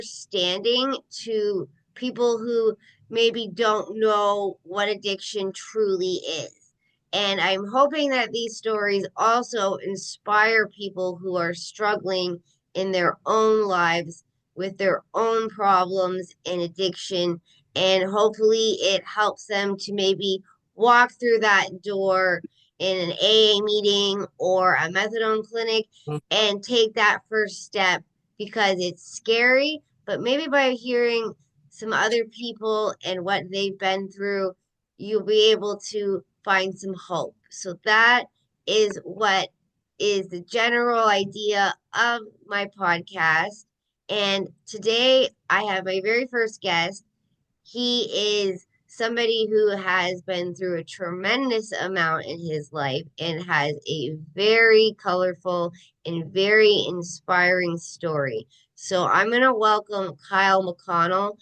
understanding to people who maybe don't know what addiction truly is. And I'm hoping that these stories also inspire people who are struggling in their own lives with their own problems and addiction. And hopefully, it helps them to maybe walk through that door in an AA meeting or a methadone clinic and take that first step because it's scary, but maybe by hearing some other people and what they've been through, you'll be able to find some hope. So that is what is the general idea of my podcast. And today I have my very first guest. He is somebody who has been through a tremendous amount in his life and has a very colorful and very inspiring story. So I'm going to welcome Kyle McConnell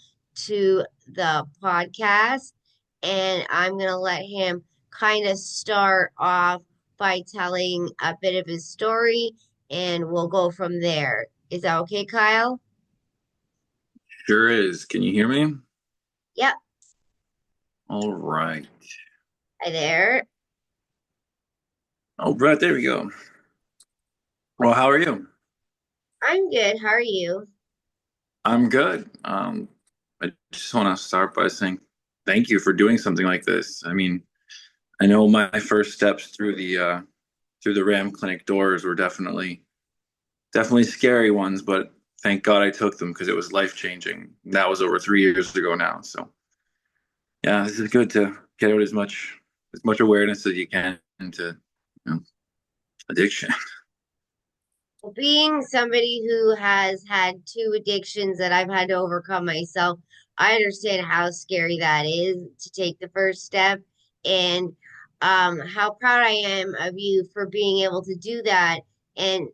to the podcast, and I'm going to let him kind of start off by telling a bit of his story, and we'll go from there. Is that okay, Kyle? Sure is. Can you hear me? Yep. All right. Hi there. Oh, right, there we go. Well, how are you? I'm good. How are you? I'm good. I just want to start by saying thank you for doing something like this. I mean, I know my first steps through the Ram Clinic doors were definitely scary ones, but thank God I took them because it was life changing. That was over 3 years ago now. So yeah, this is good to get out as much awareness as you can into addiction. Well, being somebody who has had two addictions that I've had to overcome myself, I understand how scary that is to take the first step and how proud I am of you for being able to do that and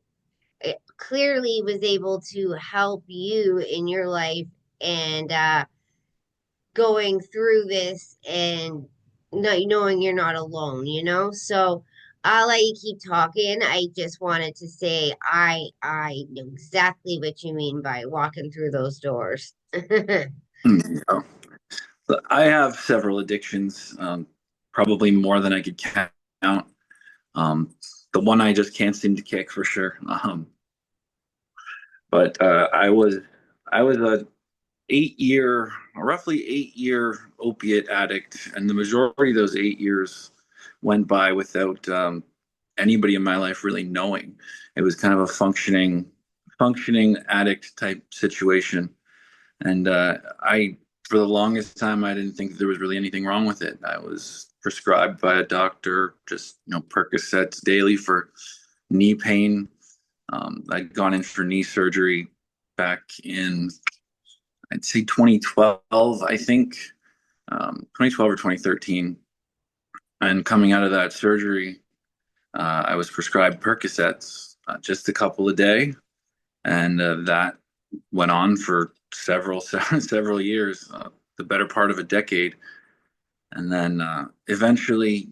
it clearly was able to help you in your life and going through this and not knowing you're not alone, you know? So I'll let you keep talking. I just wanted to say I know exactly what you mean by walking through those doors. Yeah. But I have several addictions, probably more than I could count. Um, the one I just can't seem to kick for sure. But I was a roughly 8 year opiate addict, and the majority of those 8 years went by without anybody in my life really knowing. It was kind of a functioning addict type situation, and I for the longest time I didn't think there was really anything wrong with it. I was prescribed by a doctor just Percocets daily for knee pain. I'd gone in for knee surgery back in, I'd say 2012, I think, 2012 or 2013. And coming out of that surgery, I was prescribed Percocets, just a couple a day, and that went on for several several years, the better part of a decade. And then eventually,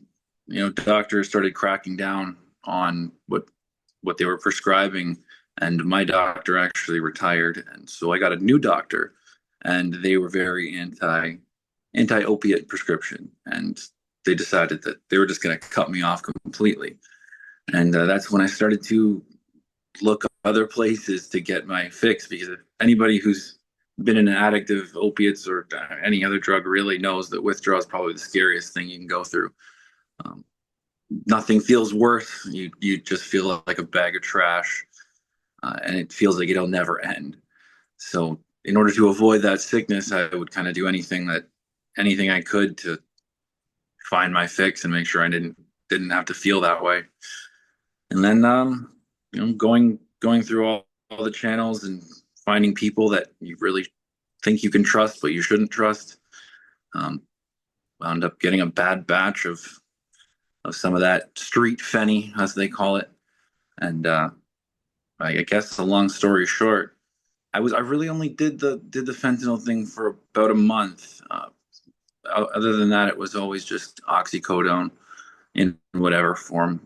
doctors started cracking down on what they were prescribing, and my doctor actually retired, and so I got a new doctor, and they were very anti opiate prescription, and they decided that they were just going to cut me off completely. And that's when I started to look other places to get my fix, because anybody who's been an addict of opiates or any other drug really knows that withdrawal is probably the scariest thing you can go through. Um, Nothing feels worse. You just feel like a bag of trash, and it feels like it'll never end. So, in order to avoid that sickness, I would kind of do anything I could to find my fix and make sure I didn't have to feel that way. And then, going through all the channels and finding people that you really think you can trust, but you shouldn't trust. Um, Wound up getting a bad batch of some of that street fenny, as they call it. And I guess a long story short, I really only did the fentanyl thing for about a month. Other than that, it was always just oxycodone in whatever form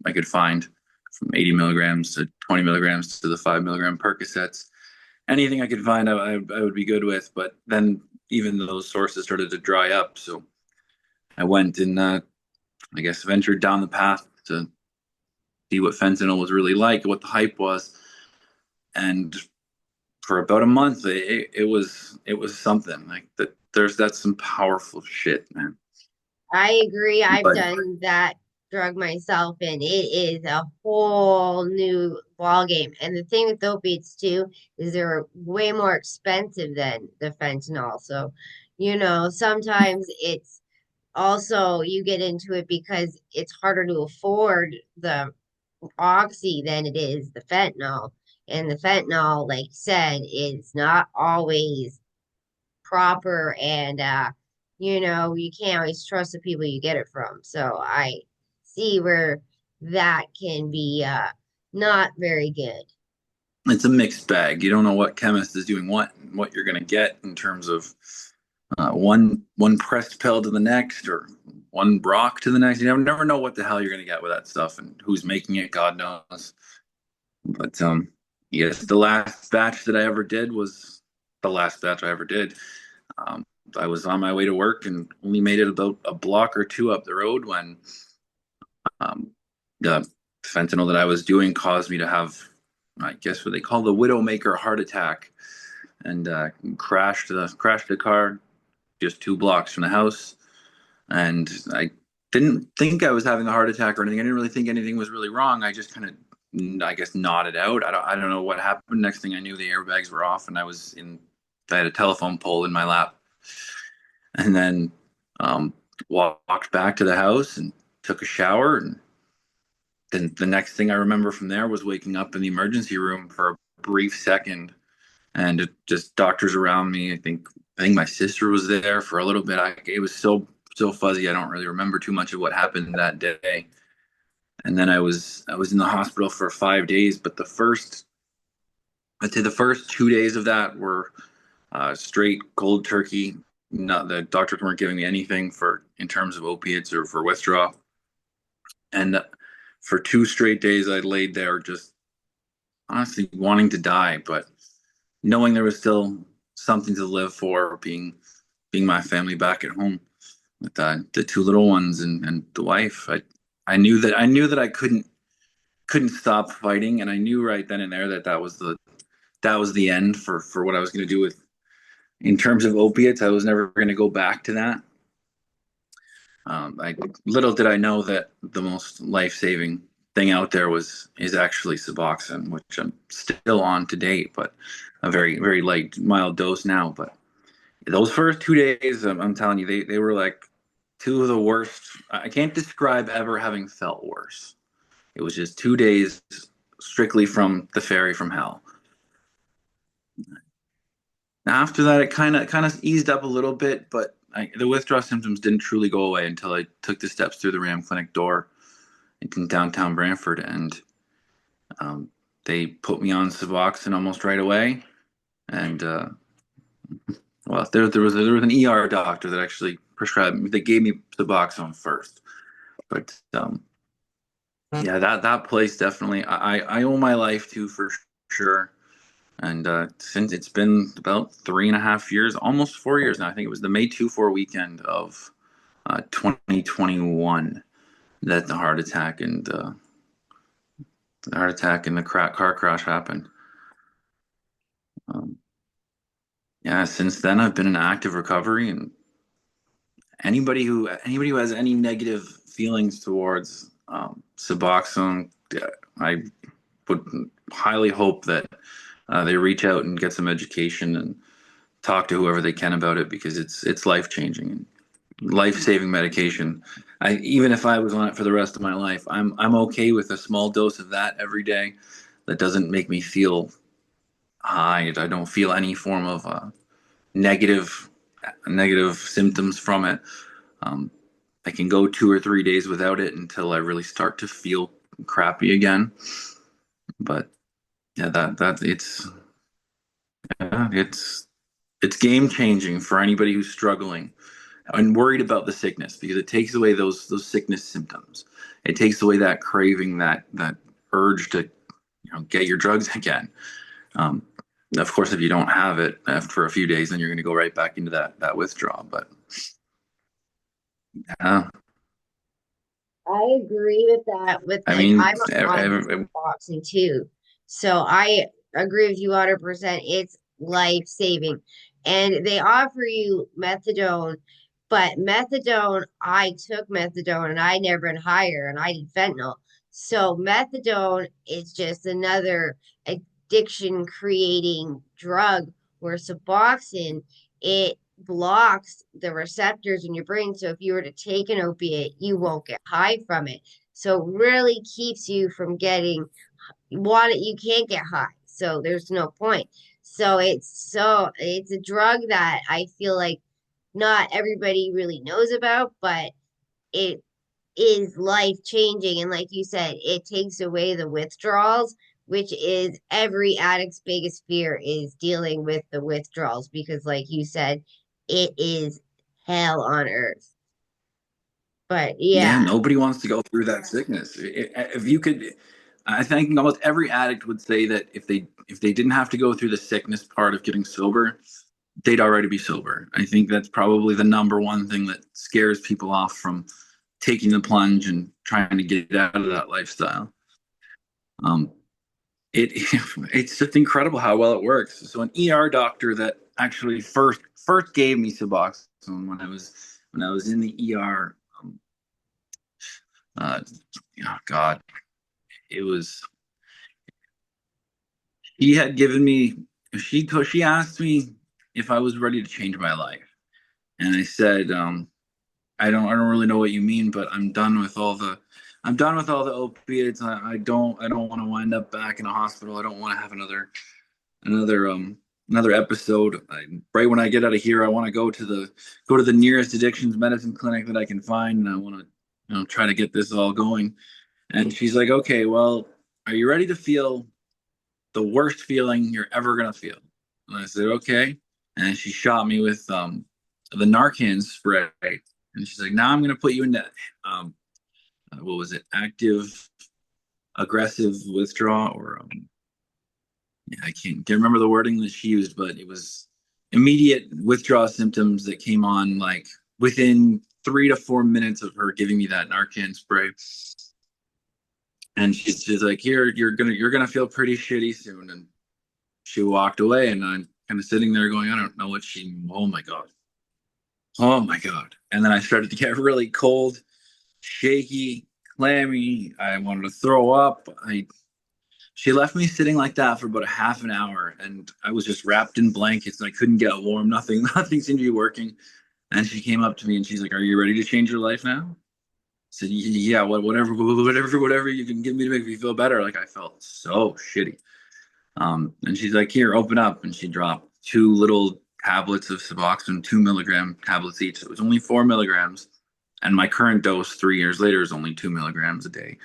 I could find, from 80 milligrams to 20 milligrams to the 5 milligram Percocets. anything I could find, I would be good with. But then even those sources started to dry up, so I went and I guess ventured down the path to see what fentanyl was really like, what the hype was, and for about a month, it was something like that. That's some powerful shit, man. I agree. I've But done that drug myself, and it is a whole new ball game. And the thing with opiates too is they're way more expensive than the fentanyl. So, sometimes it's also you get into it because it's harder to afford the oxy than it is the fentanyl. And the fentanyl, like you said, is not always proper and you can't always trust the people you get it from. So I see where that can be not very good. it's a mixed bag. You don't know what chemist is doing what you're going to get in terms of one pressed pill to the next or one rock to the next. You never know what the hell you're going to get with that stuff and who's making it. God knows. But yes, the last batch that I ever did was the last batch I ever did. Um, I was on my way to work and only made it about a block or two up the road when um, the fentanyl that I was doing caused me to have, I guess, what they call the widowmaker heart attack, and crashed the car just 2 blocks from the house. And I didn't think I was having a heart attack or anything. I didn't really think anything was really wrong. I just kind of, I guess, nodded out. I don't know what happened. Next thing I knew, the airbags were off, and I had a telephone pole in my lap, and then um, walked back to the house and took a shower, and then the next thing I remember from there was waking up in the emergency room for a brief second, and just doctors around me. I think my sister was there for a little bit. It was so fuzzy. I don't really remember too much of what happened that day. And then I was in the hospital for 5 days. But I'd say the first 2 days of that were straight cold turkey. Not the doctors weren't giving me anything for in terms of opiates or for withdrawal. And for 2 straight days, I laid there just honestly wanting to die, but knowing there was still something to live for, being my family back at home with the two little ones and the wife. I knew that I couldn't stop fighting, and I knew right then and there that that was the end for what I was going to do with in terms of opiates. I was never going to go back to that. I Little did I know that the most life saving thing out there is actually Suboxone, which I'm still on to date, but a very very light mild dose now. But those first 2 days, I'm telling you, they were like two of the worst. I can't describe ever having felt worse. It was just 2 days strictly from the ferry from hell. After that, it kind of eased up a little bit, but the withdrawal symptoms didn't truly go away until I took the steps through the Ram Clinic door in downtown Brantford, and um, they put me on Suboxone almost right away. And well, there was an ER doctor that actually prescribed me. They gave me Suboxone first, but yeah, that place definitely I owe my life to for sure. And since it's been about 3.5 years, almost 4 years now, I think it was the May 24 weekend of 2021 that the car crash happened. Um, yeah, since then I've been in active recovery, and anybody who has any negative feelings towards Suboxone, I would highly hope that they reach out and get some education and talk to whoever they can about it, because it's life changing and life saving medication. Even if I was on it for the rest of my life, I'm okay with a small dose of that every day. That doesn't make me feel high. I don't feel any form of negative negative symptoms from it. Um, I can go 2 or 3 days without it until I really start to feel crappy again. But yeah, that it's game changing for anybody who's struggling and worried about the sickness, because it takes away those sickness symptoms. It takes away that craving, that urge to get your drugs again. Um, Of course, if you don't have it after a few days, then you're going to go right back into that withdrawal. But uh, I agree with that. With I like, mean, I'm on boxing too, so I agree with you 100%. It's life saving, and they offer you methadone, but methadone, I took methadone and I never been higher, and I did fentanyl. So methadone is just another addiction creating drug, where Suboxone, it blocks the receptors in your brain. So if you were to take an opiate, you won't get high from it. So it really keeps you from getting what you can't get high. So there's no point. It's a drug that I feel like not everybody really knows about, but it is life changing. And like you said, it takes away the withdrawals, which is every addict's biggest fear, is dealing with the withdrawals, because like you said, it is hell on earth. But yeah, yeah, nobody wants to go through that sickness. If you could, I think almost every addict would say that if they didn't have to go through the sickness part of getting sober, they'd already be sober. I think that's probably the number one thing that scares people off from taking the plunge and trying to get out of that lifestyle. Um, it it's just incredible how well it works. So an ER doctor that actually first gave me Suboxone when I was in the ER. Uh, oh God, it was he had given me she asked me if I was ready to change my life, and I said, I don't really know what you mean, but I'm done with all the opiates. I don't want to wind up back in a hospital. I don't want to have another another episode. Right when I get out of here, I want to go to the nearest addictions medicine clinic that I can find, and I want to try to get this all going. And she's like, okay, well, are you ready to feel the worst feeling you're ever gonna feel? And I said, okay. And she shot me with the Narcan spray. And she's like, now I'm gonna put you into um, what was it? Active aggressive withdrawal or yeah, I can't remember the wording that she used, but it was immediate withdrawal symptoms that came on like within 3 to 4 minutes of her giving me that Narcan spray. And she's like, here, you're gonna feel pretty shitty soon. And she walked away, and I'm kind of sitting there going, I don't know what she. Oh my god, oh my god. And then I started to get really cold, shaky, clammy. I wanted to throw up. I She left me sitting like that for about a half an hour, and I was just wrapped in blankets, and I couldn't get warm. Nothing, nothing seemed to be working. And she came up to me, and she's like, "Are you ready to change your life now?" I said, "Yeah, whatever you can give me to make me feel better." Like I felt so shitty. And she's like, "Here, open up," and she dropped two little tablets of Suboxone, 2 milligram tablets each. So it was only 4 milligrams, and my current dose 3 years later is only 2 milligrams a day.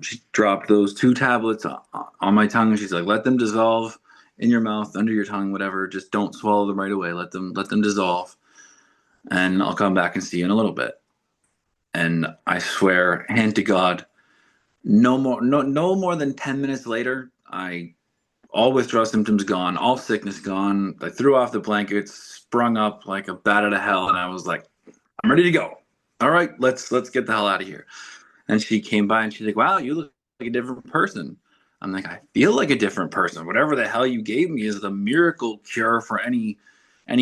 She dropped those two tablets on my tongue, and she's like, "Let them dissolve in your mouth, under your tongue, whatever. Just don't swallow them right away. Let them dissolve, and I'll come back and see you in a little bit." And I swear, hand to God, no more than 10 minutes later, I all withdrawal symptoms gone, all sickness gone. I threw off the blankets, sprung up like a bat out of hell, and I was like, "I'm ready to go. All right, let's get the hell out of here." And she came by and she's like, "Wow, you look like a different person." I'm like, "I feel like a different person. Whatever the hell you gave me is the miracle cure for any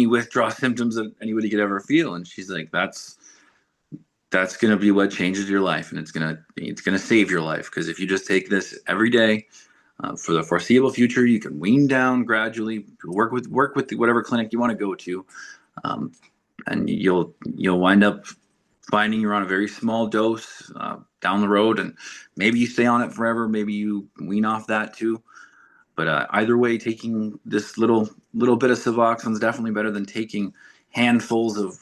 withdrawal symptoms that anybody could ever feel." And she's like, that's gonna be what changes your life, and it's gonna save your life, because if you just take this every day for the foreseeable future, you can wean down gradually, work with whatever clinic you want to go to, um, and you'll wind up finding you're on a very small dose down the road, and maybe you stay on it forever, maybe you wean off that too. But either way, taking this little bit of Suboxone is definitely better than taking handfuls of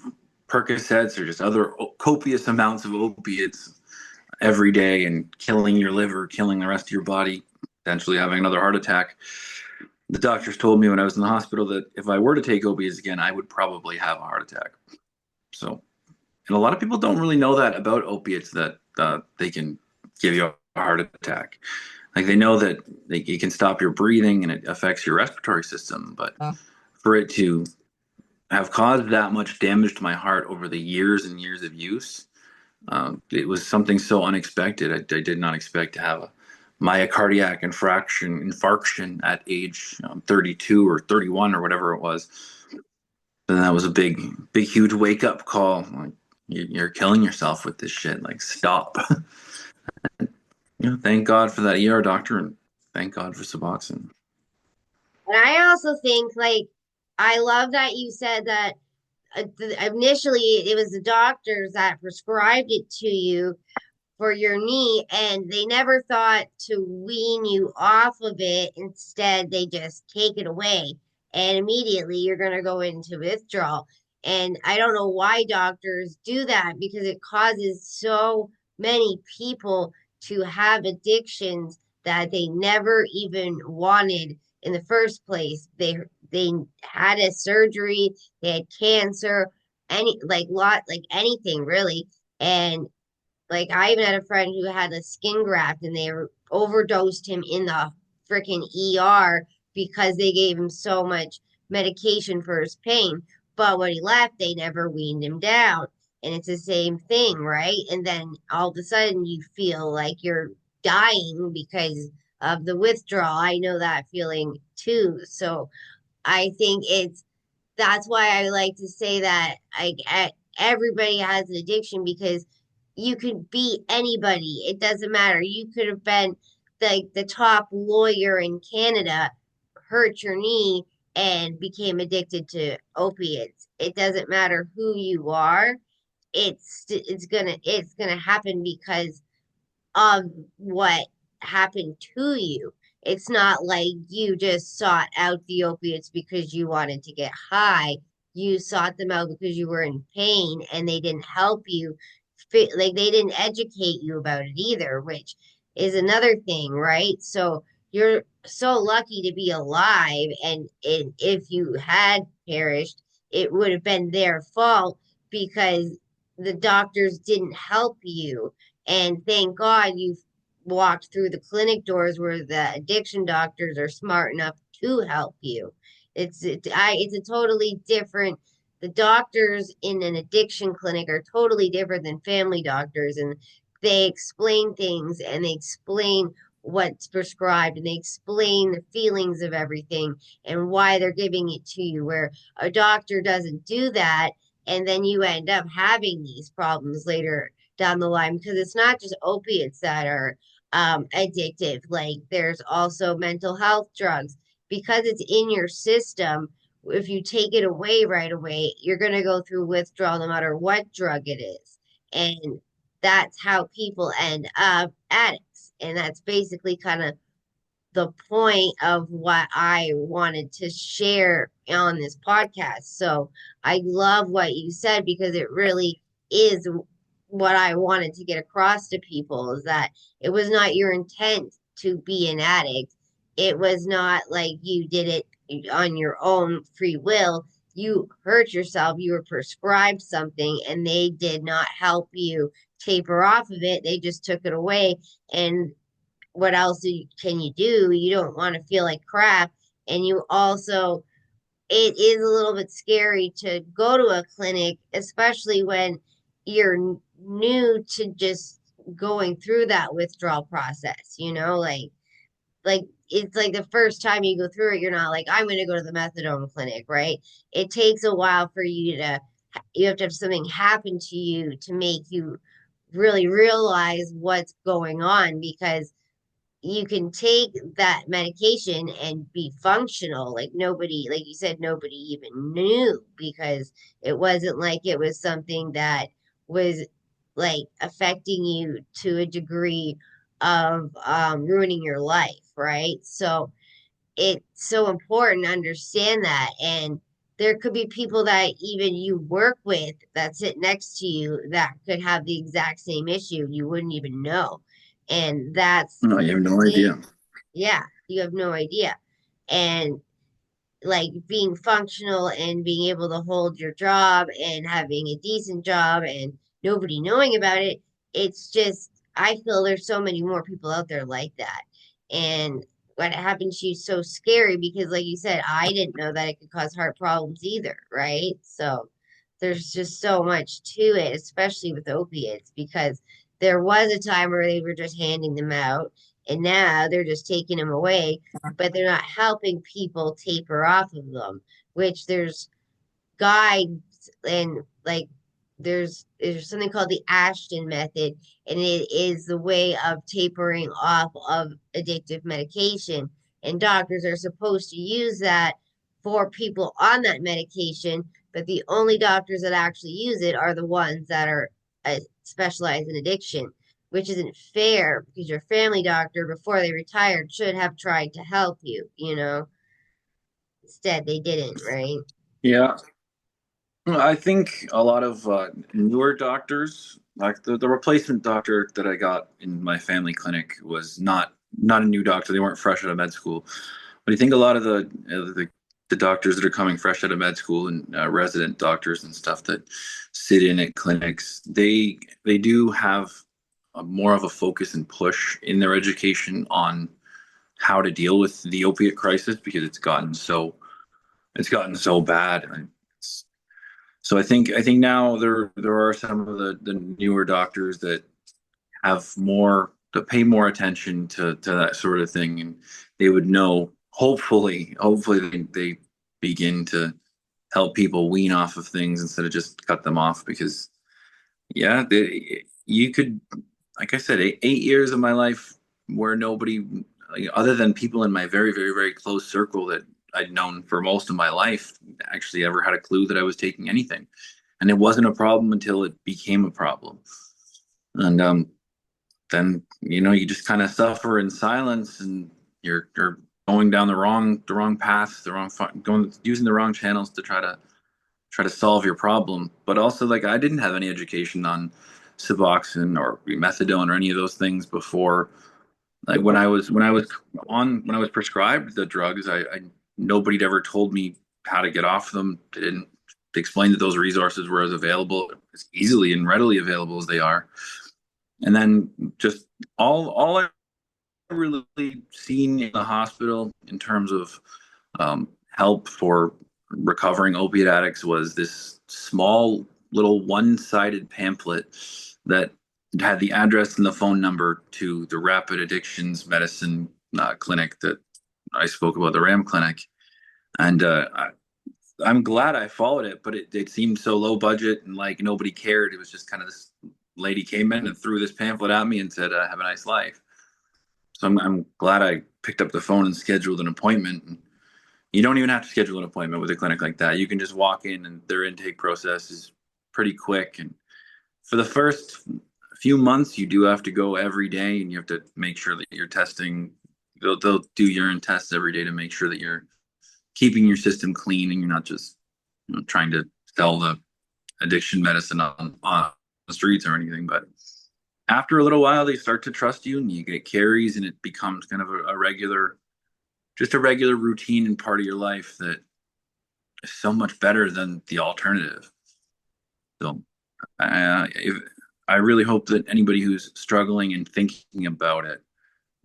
Percocets or just other copious amounts of opiates every day and killing your liver, killing the rest of your body, potentially having another heart attack. The doctors told me when I was in the hospital that if I were to take opiates again, I would probably have a heart attack. So, and a lot of people don't really know that about opiates, that they can give you a heart attack. Like they know that it can stop your breathing and it affects your respiratory system, but for it to have caused that much damage to my heart over the years and years of use, it was something so unexpected. I did not expect to have a myocardiac infarction at age 32 or 31 or whatever it was. And that was a big, huge wake up call. Like, you're killing yourself with this shit. Like, stop. Thank God for that ER doctor, and thank God for Suboxone. And I also think, like, I love that you said that initially it was the doctors that prescribed it to you for your knee, and they never thought to wean you off of it. Instead, they just take it away, and immediately you're going to go into withdrawal. And I don't know why doctors do that because it causes so many people to have addictions that they never even wanted in the first place. They had a surgery, they had cancer, like anything really. And like I even had a friend who had a skin graft and they overdosed him in the freaking ER because they gave him so much medication for his pain. But when he left, they never weaned him down. And it's the same thing, right? And then all of a sudden you feel like you're dying because of the withdrawal. I know that feeling too. So I think that's why I like to say that everybody has an addiction because you could be anybody. It doesn't matter. You could have been the top lawyer in Canada, hurt your knee, and became addicted to opiates. It doesn't matter who you are. It's gonna happen because of what happened to you. It's not like you just sought out the opiates because you wanted to get high. You sought them out because you were in pain and they didn't help you. Like they didn't educate you about it either, which is another thing, right? So you're so lucky to be alive. And if you had perished, it would have been their fault because the doctors didn't help you. And thank God you walked through the clinic doors where the addiction doctors are smart enough to help you. It's a totally different. The doctors in an addiction clinic are totally different than family doctors, and they explain things and they explain what's prescribed and they explain the feelings of everything and why they're giving it to you. Where a doctor doesn't do that, and then you end up having these problems later down the line because it's not just opiates that are addictive. Like there's also mental health drugs because it's in your system. If you take it away right away, you're going to go through withdrawal no matter what drug it is. And that's how people end up addicts. And that's basically kind of the point of what I wanted to share on this podcast. So I love what you said because it really is what I wanted to get across to people is that it was not your intent to be an addict. It was not like you did it on your own free will. You hurt yourself. You were prescribed something and they did not help you taper off of it. They just took it away. And what else can you do? You don't want to feel like crap. And you also, it is a little bit scary to go to a clinic, especially when you're new to just going through that withdrawal process, like it's like the first time you go through it, you're not like, I'm going to go to the methadone clinic, right? It takes a while for you have to have something happen to you to make you really realize what's going on because you can take that medication and be functional. Like nobody, like you said, nobody even knew because it wasn't like it was something that was like affecting you to a degree of ruining your life, right? So it's so important to understand that. And there could be people that even you work with that sit next to you that could have the exact same issue. You wouldn't even know. And that's No, you have the no idea. thing. Yeah, you have no idea. And like being functional and being able to hold your job and having a decent job and nobody knowing about it, it's just, I feel there's so many more people out there like that. And what happened to you is so scary because, like you said, I didn't know that it could cause heart problems either, right? So there's just so much to it, especially with opiates, because there was a time where they were just handing them out, and now they're just taking them away, but they're not helping people taper off of them, which there's guides and like there's something called the Ashton method, and it is the way of tapering off of addictive medication. And doctors are supposed to use that for people on that medication, but the only doctors that actually use it are the ones that are specialized in addiction, which isn't fair because your family doctor before they retired should have tried to help you, you know. Instead, they didn't, right? Yeah. I think a lot of newer doctors, like the replacement doctor that I got in my family clinic, was not a new doctor. They weren't fresh out of med school. But I think a lot of the doctors that are coming fresh out of med school and resident doctors and stuff that sit in at clinics, they do have more of a focus and push in their education on how to deal with the opiate crisis because it's gotten so bad. So I think now there are some of the newer doctors that have more to pay more attention to that sort of thing, and they would know. Hopefully they begin to help people wean off of things instead of just cut them off. Because yeah, you could, like I said, 8 years of my life where nobody, like, other than people in my very very very close circle that I'd known for most of my life, actually ever had a clue that I was taking anything. And it wasn't a problem until it became a problem. And then you just kind of suffer in silence, and you're going down the wrong path, going using the wrong channels to try to solve your problem. But also, like, I didn't have any education on Suboxone or methadone or any of those things before. Like when I was prescribed the drugs, I nobody'd ever told me how to get off them. They didn't explain that those resources were as available, as easily and readily available as they are. And then just all I really seen in the hospital in terms of help for recovering opiate addicts was this small little one-sided pamphlet that had the address and the phone number to the rapid addictions medicine clinic that I spoke about, the RAM clinic. And I'm glad I followed it, but it seemed so low budget and like nobody cared. It was just kind of this lady came in and threw this pamphlet at me and said, "Have a nice life." So I'm glad I picked up the phone and scheduled an appointment. And you don't even have to schedule an appointment with a clinic like that. You can just walk in, and their intake process is pretty quick. And for the first few months, you do have to go every day, and you have to make sure that you're testing. They'll do urine tests every day to make sure that you're keeping your system clean and you're not just trying to sell the addiction medicine on the streets or anything. But after a little while, they start to trust you, and you get carries, and it becomes kind of a regular, just a regular routine and part of your life that is so much better than the alternative. So if, I really hope that anybody who's struggling and thinking about it,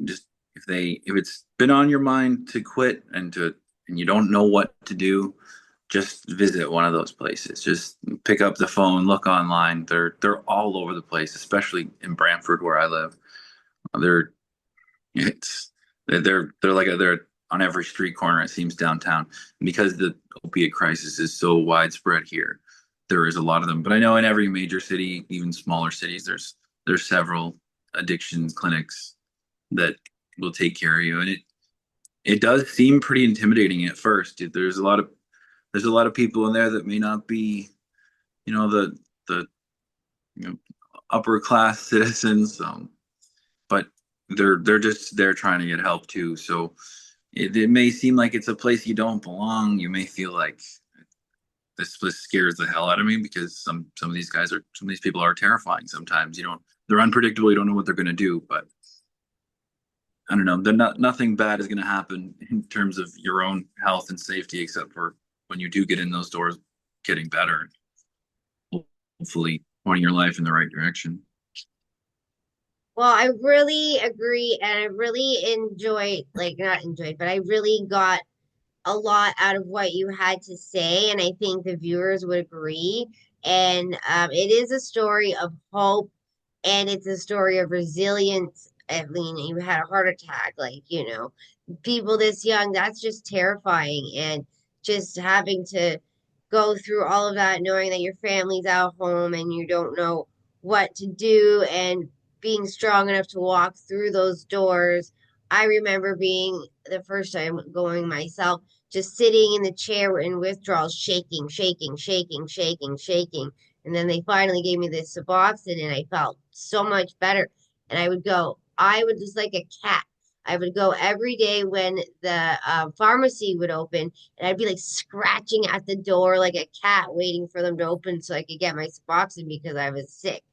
just if it's been on your mind to quit and you don't know what to do, just visit one of those places. Just pick up the phone, look online. They're all over the place, especially in Brantford where I live. They're it's they're on every street corner, it seems, downtown. And because the opiate crisis is so widespread here, there is a lot of them. But I know in every major city, even smaller cities, there's several addiction clinics that will take care of you. And it does seem pretty intimidating at first. There's a lot of people in there that may not be, the upper class citizens, but they're just there trying to get help too. So it may seem like it's a place you don't belong. You may feel like this place scares the hell out of me because some of these people are terrifying. Sometimes they're unpredictable. You don't know what they're going to do, but I don't know. Nothing bad is going to happen in terms of your own health and safety, except for when you do get in those doors, getting better, hopefully pointing your life in the right direction. Well, I really agree, and I really enjoyed, like, not enjoyed, but I really got a lot out of what you had to say, and I think the viewers would agree. And it is a story of hope, and it's a story of resilience. I mean, you had a heart attack, like, people this young, that's just terrifying. And just having to go through all of that, knowing that your family's out home and you don't know what to do, and being strong enough to walk through those doors. I remember being the first time going myself, just sitting in the chair in withdrawal, shaking, shaking, shaking, shaking, shaking. And then they finally gave me this Suboxone, and I felt so much better. And I would just like a cat. I would go every day when the pharmacy would open, and I'd be like scratching at the door like a cat, waiting for them to open so I could get my Suboxone because I was sick.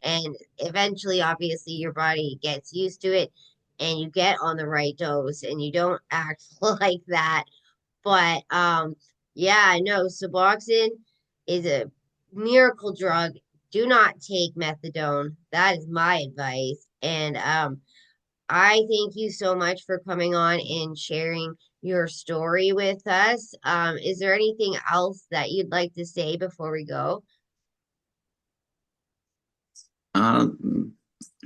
And eventually, obviously, your body gets used to it and you get on the right dose and you don't act like that. But yeah, no, Suboxone is a miracle drug. Do not take methadone. That is my advice. And I thank you so much for coming on and sharing your story with us. Is there anything else that you'd like to say before we go? Um,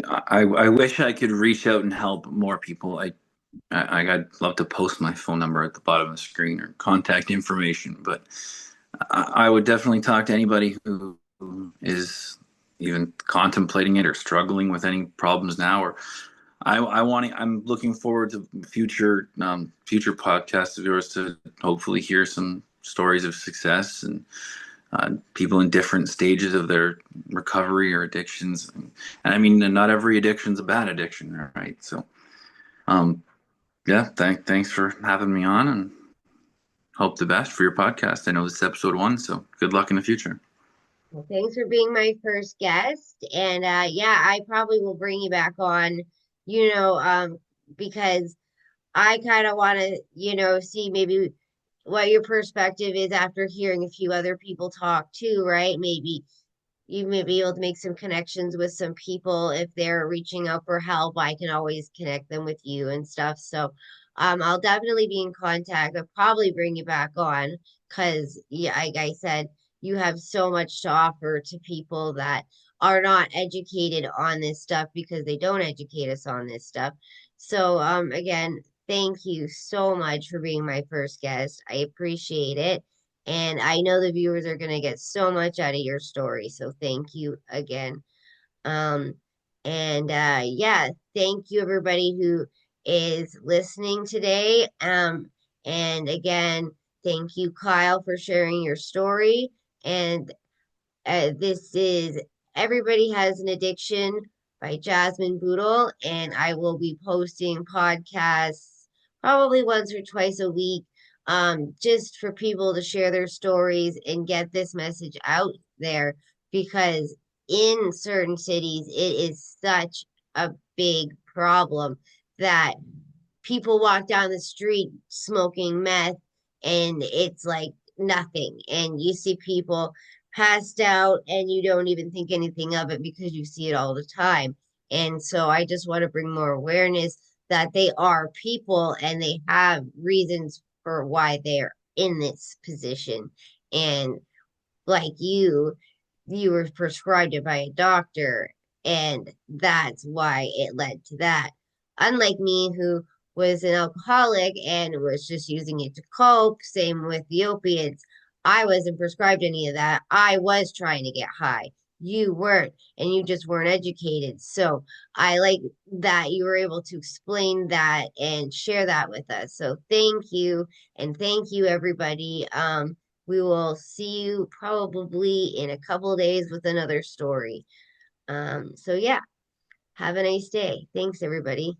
I wish I could reach out and help more people. I'd love to post my phone number at the bottom of the screen or contact information, but I would definitely talk to anybody who is even contemplating it or struggling with any problems now. Or I'm looking forward to future podcasts of yours to hopefully hear some stories of success and people in different stages of their recovery or addictions. And I mean, not every addiction's a bad addiction, right? So, um, yeah, thanks for having me on, and hope the best for your podcast. I know this is episode 1, so good luck in the future. Well, thanks for being my first guest. And yeah, I probably will bring you back on, you know, because I kind of want to, see maybe what your perspective is after hearing a few other people talk too, right? Maybe you may be able to make some connections with some people if they're reaching out for help. I can always connect them with you and stuff. So I'll definitely be in contact. I'll probably bring you back on because, yeah, like I said, you have so much to offer to people that are not educated on this stuff because they don't educate us on this stuff. So again, thank you so much for being my first guest. I appreciate it. And I know the viewers are going to get so much out of your story. So thank you again. Um, and yeah, thank you everybody who is listening today. And again, thank you, Kyle, for sharing your story. And this is Everybody Has an Addiction by Jasmine Boodle. And I will be posting podcasts probably once or twice a week, just for people to share their stories and get this message out there because in certain cities, it is such a big problem that people walk down the street smoking meth and it's like nothing. And you see people passed out and you don't even think anything of it because you see it all the time. And so I just want to bring more awareness that they are people and they have reasons for why they're in this position. And like you were prescribed it by a doctor, and that's why it led to that. Unlike me, who was an alcoholic and was just using it to cope, same with the opiates. I wasn't prescribed any of that. I was trying to get high. You weren't, and you just weren't educated. So I like that you were able to explain that and share that with us. So thank you, and thank you, everybody. We will see you probably in a couple days with another story. So yeah, have a nice day. Thanks, everybody.